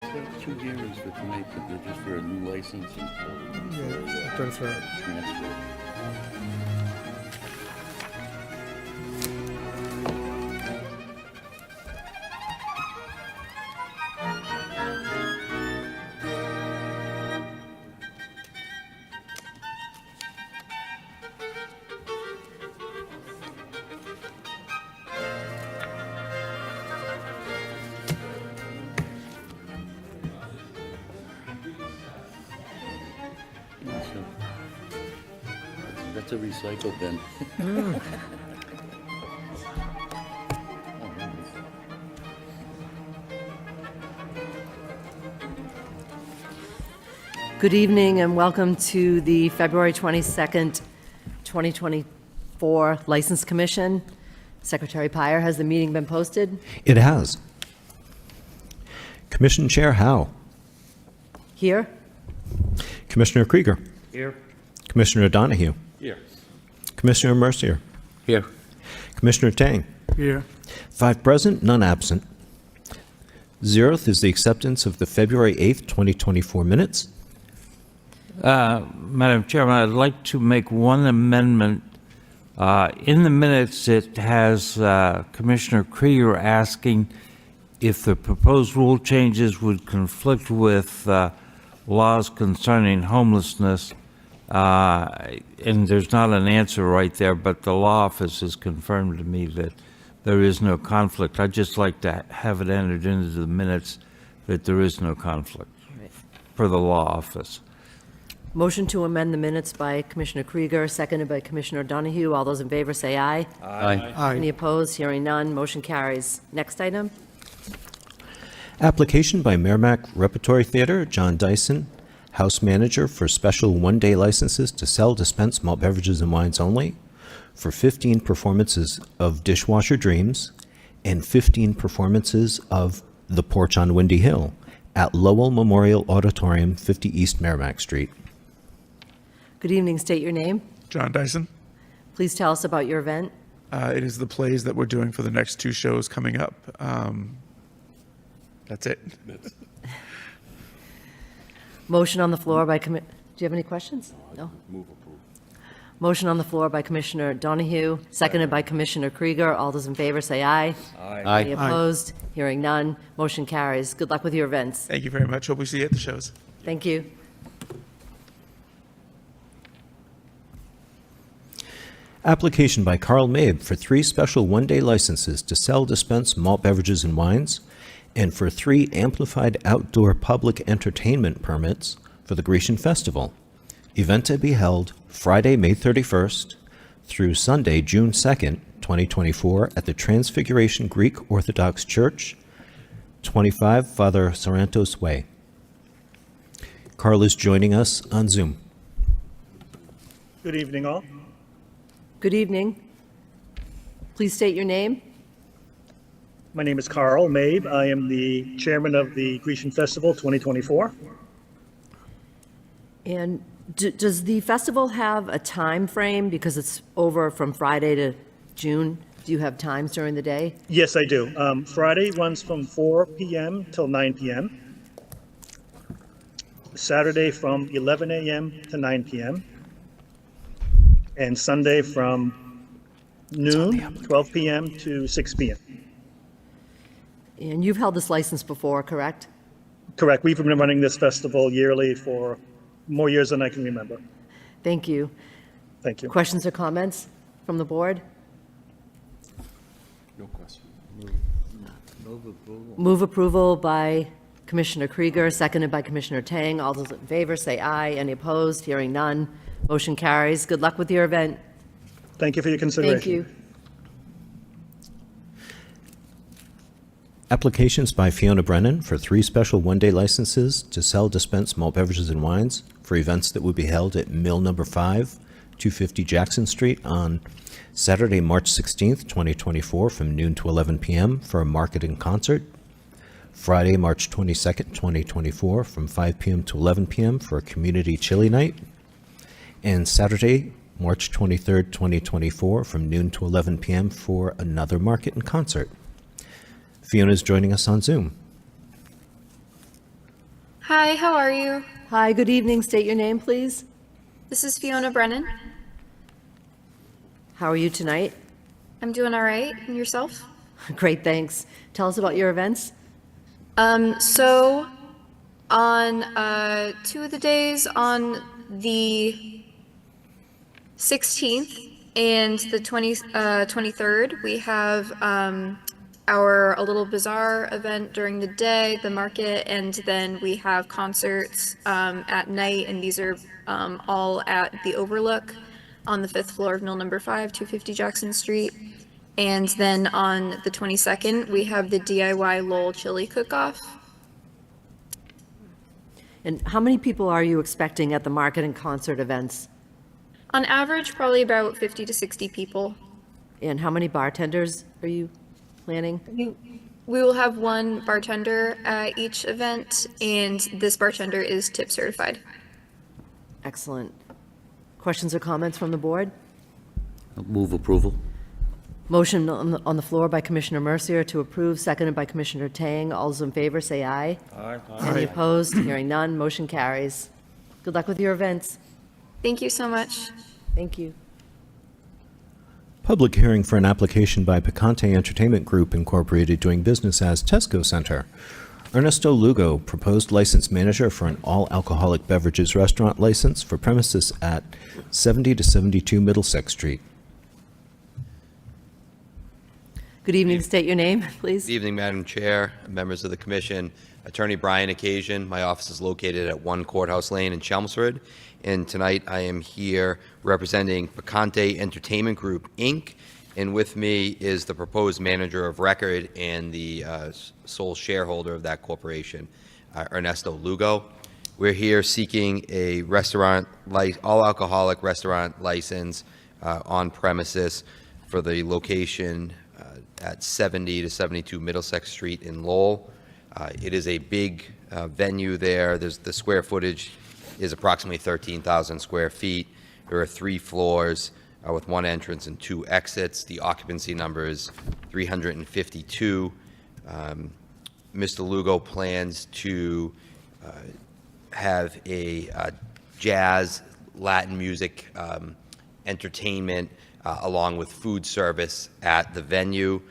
have 2 hearings for tonight, but they're just for a new license and Yeah, transfer. transfer. Yeah, so that's a recycle bin. Oh, there it is. Good evening and welcome to the February 22nd, 2024 License Commission. Secretary Pyer, has the meeting been posted? It has. Commission Chair Howe. Here? Commissioner Krieger. Here. Commissioner Donahue. Here. Commissioner Mercier. Here. Commissioner Tang. Here. 5 present, none absent. 0th is the acceptance of the February 8th, 2024 minutes. Madam Chairman, I'd like to make one amendment. In the minutes, it has Commissioner Krieger asking if the proposed rule changes would conflict with laws concerning homelessness. And there's not an answer right there, but the law office has confirmed to me that there is no conflict. I'd just like to have it entered into the minutes that there is no conflict for the law office. Motion to amend the minutes by Commissioner Krieger, seconded by Commissioner Donahue. All those in favor say aye. Aye. Any Aye. opposed? Hearing none, motion carries. Next item? Application by Merrimack Repertory Theater, John Dyson, House Manager for special one-day licenses to sell, dispense malt beverages and wines only for 15 performances of Dishwasher Dreams and 15 performances of The Porch on Windy Hill at Lowell Memorial Auditorium, 50 East Merrimack Street. Good evening, state your name. John Dyson. Please tell us about your event. It is the plays that we're doing for the next 2 shows coming up. That's it. Motion on the floor by, do you have any questions? No? Move approval. Motion on the floor by Commissioner Donahue, seconded by Commissioner Krieger. All those in favor say aye. Any Aye. opposed? Hearing none, motion carries. Good luck with your events. Thank you very much. Hope we see you at the shows. Thank you. Application by Carl Mabe for 3 special one-day licenses to sell, dispense malt beverages and wines, and for 3 amplified outdoor public entertainment permits for the Grecian Festival. Event to be held Friday, May 31st through Sunday, June 2nd, 2024 at the Transfiguration Greek Orthodox Church, 25 Father Sorrentos Way. Carl is joining us on Zoom. Good evening, all. Good evening. Please state your name. My name is Carl Mabe. I am the chairman of the Grecian Festival 2024. And does the festival have a time frame because it's over from Friday to June? Do you have times during the day? Yes, I do. Friday runs from 4 p.m. till 9 p.m. Saturday from 11 a.m. to 9 p.m. And Sunday from noon, 12 p.m. to 6 p.m. And you've held this license before, correct? Correct. We've been running this festival yearly for more years than I can remember. Thank you. Thank you. Questions or comments from the board? No question. Move approval. Move approval by Commissioner Krieger, seconded by Commissioner Tang. All those in favor say aye. Any opposed? Hearing none. Motion carries. Good luck with your event. Thank you for your consideration. Thank you. Applications by Fiona Brennan for 3 special one-day licenses to sell, dispense malt beverages and wines for events that would be held at Mill Number 5, 250 Jackson Street on Saturday, March 16th, 2024 from noon to 11 p.m. for a market and concert. Friday, March 22nd, 2024 from 5 p.m. to 11 p.m. for a community chili night. And Saturday, March 23rd, 2024 from noon to 11 p.m. for another market and concert. Fiona is joining us on Zoom. Hi, how are you? Hi, good evening. State your name, please. This is Fiona Brennan. How are you tonight? I'm doing all right. And yourself? Great, thanks. Tell us about your events. So on 2 of the days, on the 16th and the 23rd, we have our A Little Bizarre event during the day, the market, and then we have concerts at night, and these are all at the Overlook on the 5th floor of Mill Number 5, 250 Jackson Street. And then on the 22nd, we have the DIY Lowell Chili Cook-Off. And how many people are you expecting at the market and concert events? On average, probably about 50 to 60 people. And how many bartenders are you planning? We will have one bartender at each event, and this bartender is tip certified. Excellent. Questions or comments from the board? Move approval. Motion on the floor by Commissioner Mercier to approve, seconded by Commissioner Tang. All those in favor, say aye. Aye. Any opposed? Hearing none, motion carries. Good luck with your events. Thank you so much. Thank you. Public hearing for an application by Picante Entertainment Group Incorporated doing business as Tesco Center. Ernesto Lugo, proposed license manager for an all-alcoholic beverages restaurant license for premises at 70 to 72 Middlesex Street. Good evening. State your name, please. Good evening, Madam Chair, members of the Commission. Attorney Brian Occasion. My office is located at 1 Courthouse Lane in Chelmsford. And tonight I am here representing Picante Entertainment Group, Inc. And with me is the proposed manager of record and the sole shareholder of that corporation, Ernesto Lugo. We're here seeking a restaurant, all-alcoholic restaurant license on premises for the location at 70 to 72 Middlesex Street in Lowell. It is a big venue there. The square footage is approximately 13,000 square feet. There are 3 floors with 1 entrance and 2 exits. The occupancy number is 352. Mr. Lugo plans to have a jazz, Latin music entertainment along with food service at the venue.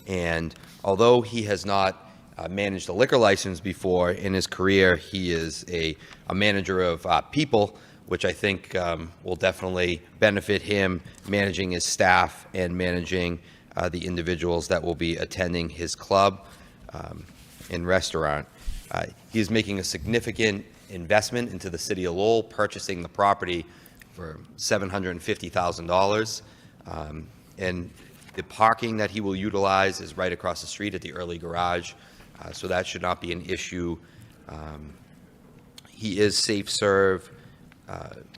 And although he has not managed a liquor license before in his career, he is a manager of people, which I think will definitely benefit him managing his staff and managing the individuals that will be attending his club and restaurant. He is making a significant investment into the city of Lowell, purchasing the property for $750,000. And the parking that he will utilize is right across the street at the early garage, so that should not be an issue. He is Safe Serve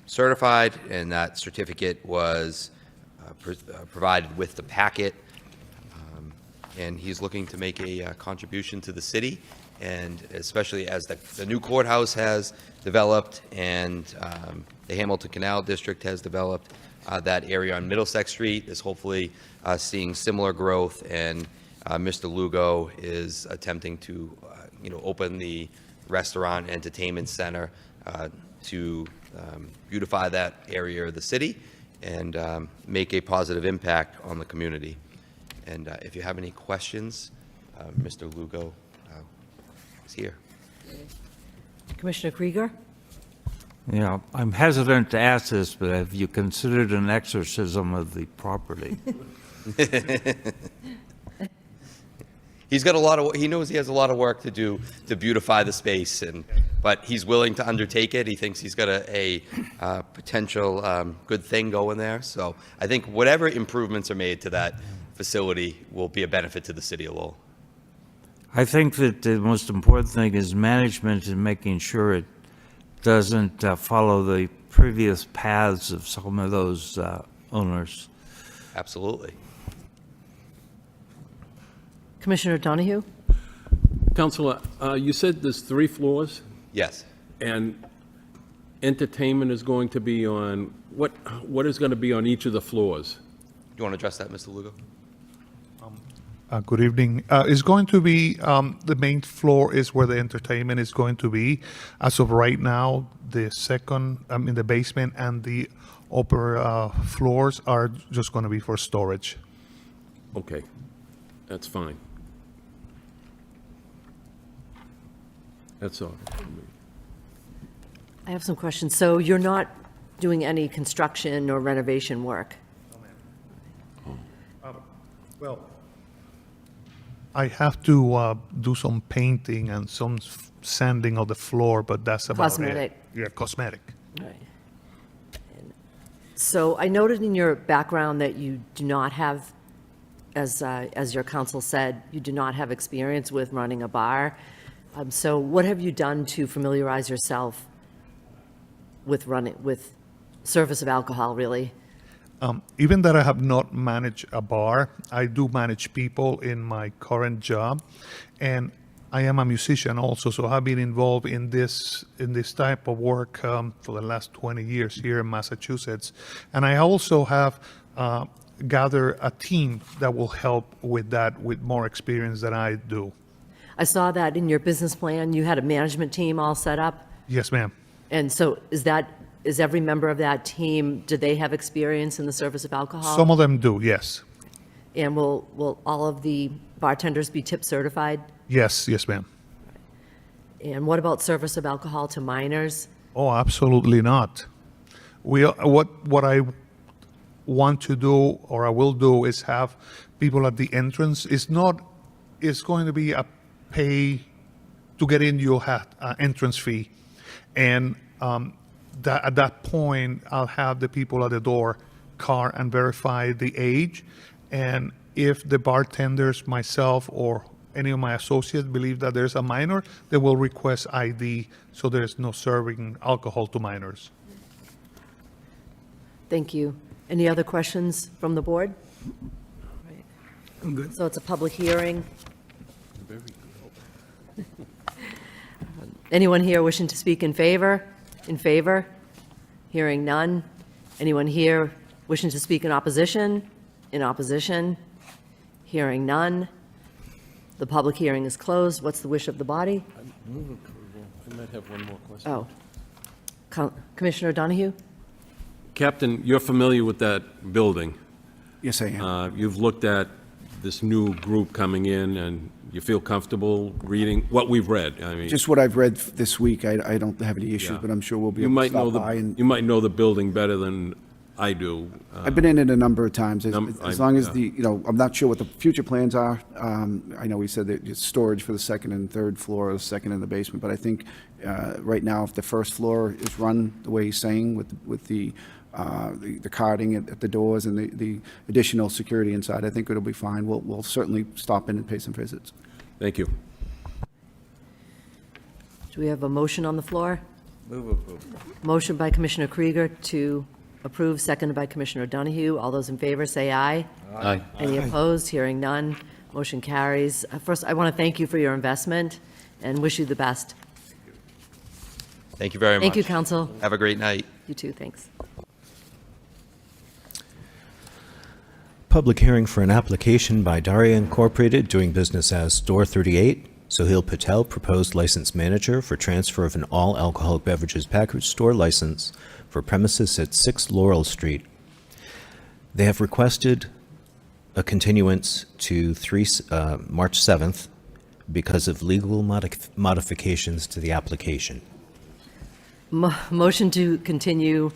certified, and that certificate was provided with the packet. And he's looking to make a contribution to the city, and especially as the new courthouse has developed and the Hamilton Canal District has developed, that area on Middlesex Street is hopefully seeing similar growth, and Mr. Lugo is attempting to open the restaurant entertainment center to beautify that area of the city and make a positive impact on the community. And if you have any questions, Mr. Lugo is here. Commissioner Krieger? Yeah, I'm hesitant to ask this, but have you considered an exorcism of the property? He's got a lot of. He knows he has a lot of work to do to beautify the space, but he's willing to undertake it. He thinks he's got a potential good thing going there. So I think whatever improvements are made to that facility will be a benefit to the city of Lowell. I think that the most important thing is management and making sure it doesn't follow the previous paths of some of those owners. Absolutely. Commissioner Donahue? Councilor, you said there's 3 floors, Yes. and entertainment is going to be on, what is going to be on each of the floors? Do you want to address that, Mr. Lugo? Good evening. It's going to be, the main floor is where the entertainment is going to be. As of right now, the second, in the basement and the upper floors are just going to be for storage. Okay, that's fine. That's all. I have some questions. So you're not doing any construction or renovation work? Well, I have to do some painting and some sanding of the floor, but that's about Cosmetic. it. Yeah, cosmetic. Right. And so I noted in your background that you do not have, as your counsel said, you do not have experience with running a bar. So what have you done to familiarize yourself with service of alcohol, really? Even that I have not managed a bar, I do manage people in my current job, and I am a musician also, so I've been involved in this type of work for the last 20 years here in Massachusetts, and I also have gathered a team that will help with that with more experience than I do. I saw that in your business plan, you had a management team all set up. Yes, ma'am. And so is every member of that team, do they have experience in the service of alcohol? Some of them do, yes. And will all of the bartenders be tip certified? Yes, ma'am. And what about service of alcohol to minors? Oh, absolutely not. What I want to do, or I will do, is have people at the entrance. It's going to be a pay to get in. You'll have an entrance fee, and at that point, I'll have the people at the door card and verify the age. And if the bartenders, myself, or any of my associates believe that there's a minor, they will request ID, so there's no serving alcohol to minors. Thank you. Any other questions from the board? I'm good. So it's a public hearing. Anyone here wishing to speak in favor? In favor? Hearing none. Anyone here wishing to speak in opposition? In opposition? Hearing none. The public hearing is closed. What's the wish of the body? I might have one more question. Oh. Commissioner Donahue? Captain, you're familiar with that building. Yes, I am. You've looked at this new group coming in, and you feel comfortable reading what we've read? I mean, Just what I've read this week, I don't have any issues, Yeah. but I'm sure we'll be you able to might know stop by. And you might know the building better than I do. I've been in it a number of times. As long as yeah. I'm not sure what the future plans are. I know we said that it's storage for the second and third floor, the second in the basement, but I think right now, if the first floor is run the way he's saying with the carding at the doors and the additional security inside, I think it'll be fine. We'll certainly stop in and pay some visits. Thank you. Do we have a motion on the floor? Move approval. Motion by Commissioner Krieger to approve, seconded by Commissioner Donahue. All those in favor, say aye. Aye. Any opposed? Hearing none. Motion carries. First, I want to thank you for your investment and wish you the best. Thank you very much. Thank you, Council. Have a great night. You too, thanks. Public hearing for an application by Daria Incorporated doing business as Store 38. Sohail Patel, proposed license manager for transfer of an all alcoholic beverages package store license for premises at 6 Laurel Street. They have requested a continuance to March 7th because of legal modifications to the application. Motion to continue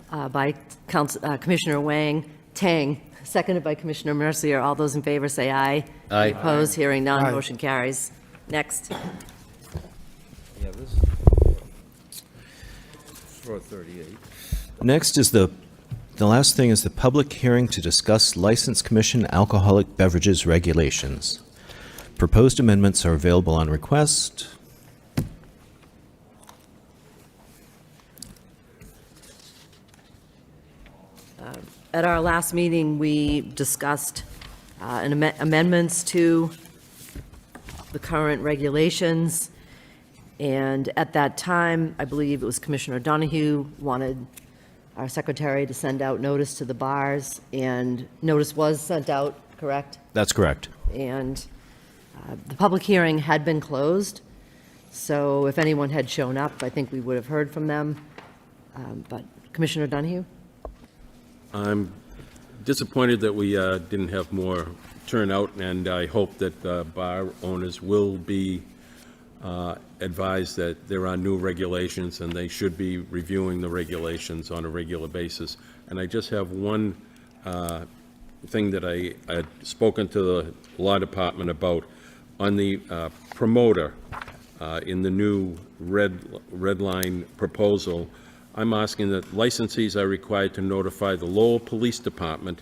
by Commissioner Tang, seconded by Commissioner Mercier. All those in favor say aye. Aye. Opposed? Hearing none. Aye. Motion carries. Next. Yeah, this is for 38. Next is the last thing is the public hearing to discuss License Commission alcoholic beverages regulations. Proposed amendments are available on request. At our last meeting, we discussed amendments to the current regulations, and at that time, I believe it was Commissioner Donahue wanted our secretary to send out notice to the bars, and notice was sent out correct? That's correct. And the public hearing had been closed, so if anyone had shown up, I think we would have heard from them. But Commissioner Donahue? I'm disappointed that we didn't have more turnout, and I hope that bar owners will be advised that there are new regulations, and they should be reviewing the regulations on a regular basis. And I just have one thing that I had spoken to the law department about on the promoter in the new red line proposal. I'm asking that licensees are required to notify the Lowell Police Department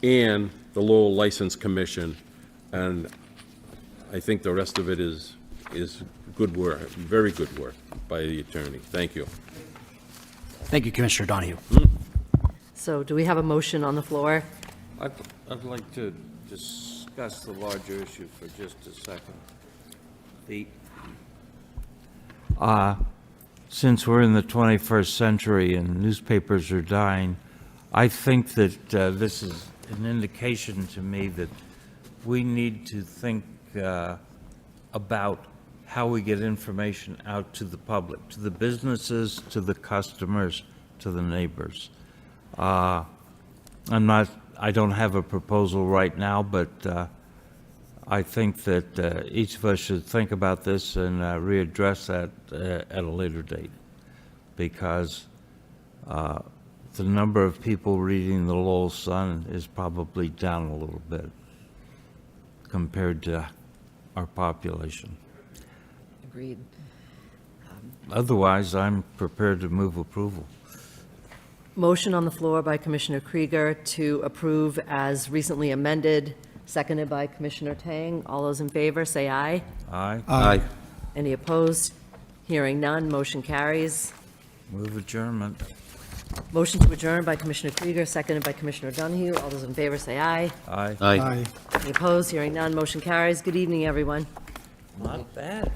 and the Lowell License Commission, and I think the rest of it is good work, very good work by the attorney. Thank you. Thank you, Commissioner Donahue. So do we have a motion on the floor? I'd like to discuss the larger issue for just a second. Since we're in the 21st century and newspapers are dying, I think that this is an indication to me that we need to think about how we get information out to the public, to the businesses, to the customers, to the neighbors. I don't have a proposal right now, but I think that each of us should think about this and readdress that at a later date, because the number of people reading the Lowell Sun is probably down a little bit compared to our population. Agreed. Otherwise, I'm prepared to move approval. Motion on the floor by Commissioner Krieger to approve as recently amended, seconded by Commissioner Tang. All those in favor, say aye. Aye. Aye. Any opposed? Hearing none, motion carries. Move adjournment. Motion to adjourn by Commissioner Krieger, seconded by Commissioner Donahue. All those in favor, say aye. Aye. Aye. Any opposed? Hearing none, motion carries. Good evening, everyone. Not bad.